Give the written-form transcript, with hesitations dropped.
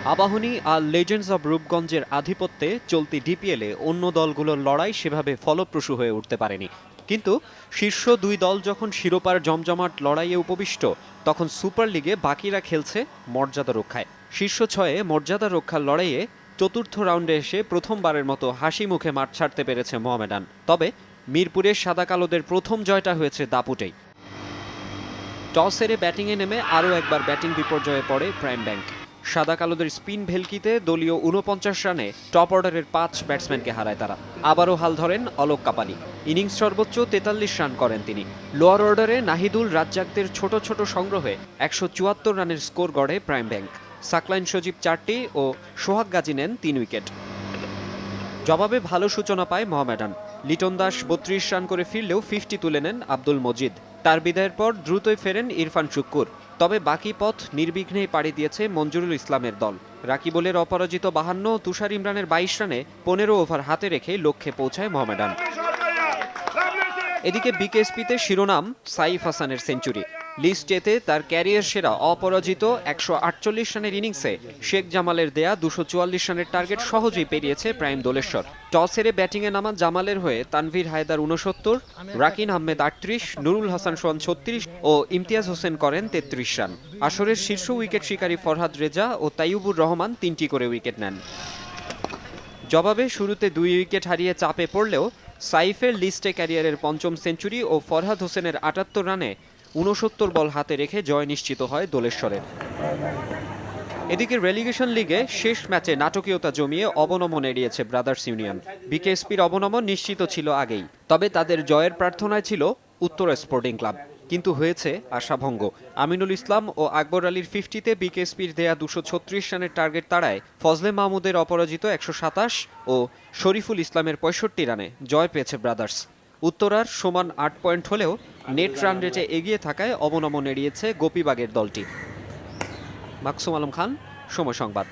Abahani R legends of রূপগঞ্জের আধিপত্যে চলতি ডিপিএলে অন্য দলগুলোর লড়াই সেভাবে ফলপ্রসূ হয়ে উঠতে পারেনি। কিন্তু শীর্ষ দুই দল যখন শিরোপার জমজমাট লড়াইয়ে উপবিষ্ট, তখন সুপার লিগে বাকিরা খেলছে মর্যাদা রক্ষায়। শীর্ষ ছয়ে মর্যাদা রক্ষার লড়াইয়ে চতুর্থ রাউন্ডে এসে প্রথমবারের মতো হাসি মুখে মাঠ ছাড়তে পেরেছে মোহামেডান। তবে মিরপুরের সাদা কালোদের প্রথম জয়টা হয়েছে দাপুটেই। টস হেরে ব্যাটিংয়ে নেমে আরও একবার ব্যাটিং বিপর্যয়ে পড়ে প্রাইম ব্যাংক। সাদা কালোদের স্পিন ভেলকিতে দলীয় ৪৯ রানে টপ অর্ডারের ৫ ব্যাটসম্যানকে হারায় তারা। আবারও হাল ধরেন অলোক কাপালি। ইনিংস সর্বোচ্চ ৪৩ রান করেন তিনি। লোয়ার অর্ডারে নাহিদুল রাজ্জাকদের ছোট ছোট সংগ্রহে ১৭৪ রানের স্কোর গড়ে প্রাইম ব্যাংক। সাকলাইন সজীব ৪টি ও সোহাগ গাজী নেন ৩ উইকেট। জবাবে ভালো সূচনা পায় মোহামেডান। লিটন দাস ৩২ রান করে ফিরলেও 50 তুলে নেন আব্দুল মজিদ। তার বিদায়ের পর দ্রুতই ফেরেন ইরফান শুক্কুর। তবে বাকি পথ নির্বিঘ্নেই পাড়ি দিয়েছে মঞ্জুরুল ইসলামের দল। রাকিবুলের অপরাজিত ৫২ ও তুষার ইমরানের ২২ রানে ১৫ ওভার হাতে রেখে লক্ষ্যে পৌঁছায় মোহামেডান। এদিকে বিকেএসপিতে শিরোনাম সাইফ হাসানের সেঞ্চুরি। লিস্ট এতে তার ক্যারিয়ার সেরা অপরাজিত ১৪৮ রানের ইনিংসে শেখ জামালের দেয়া ২৪৪ রানের টার্গেট সহজেই পেরিয়েছে প্রাইম দোলেশ্বর। টস হেরে ব্যাটিংয়ে নামা জামালের হয়ে তানভীর হায়দার ৬৯, রাকিন আহমেদ ৩৮, নুরুল হাসান সোহান ৩৬ ও ইমতিয়াজ হোসেন করেন ৩৩ রান। আসরের শীর্ষ উইকেট শিকারী ফরহাদ রেজা ও তাইয়ুবুর রহমান ৩টি করে উইকেট নেন। জবাবে শুরুতে ২ উইকেট হারিয়ে চাপে পড়লেও সাইফের লিস্টে ক্যারিয়ারের পঞ্চম সেঞ্চুরি ও ফরহাদ হোসেনের ৭৮ রানে ৬৯ বল হাতে রেখে জয় নিশ্চিত হয় দোলেশ্বরের। এদিকে রেলিগেশন লিগে শেষ ম্যাচে নাটকীয়তা জমিয়ে অবনমন এড়িয়েছে ব্রাদার্স ইউনিয়ন। বিকেএসপির অবনমন নিশ্চিত ছিল আগেই, তবে তাদের জয়ের প্রার্থনায় ছিল উত্তরা স্পোর্টিং ক্লাব। কিন্তু হয়েছে আশাভঙ্গ। আমিনুল ইসলাম ও আকবর আলীর 50-তে বিকেএসপির দেয়া ২৩৬ রানের টার্গেট তাড়ায় ফজলে মাহমুদের অপরাজিত ১২৭ ও শরীফুল ইসলামের ৬৫ রানে জয় পেয়েছে ব্রাদার্স। উত্তরার সমান ৮ পয়েন্ট হলেও নেট রান রেটে এগিয়ে থাকায় অবনমন এড়িয়েছে গোপীবাগের দলটি। মাকসুম আলম খান, সময় সংবাদ।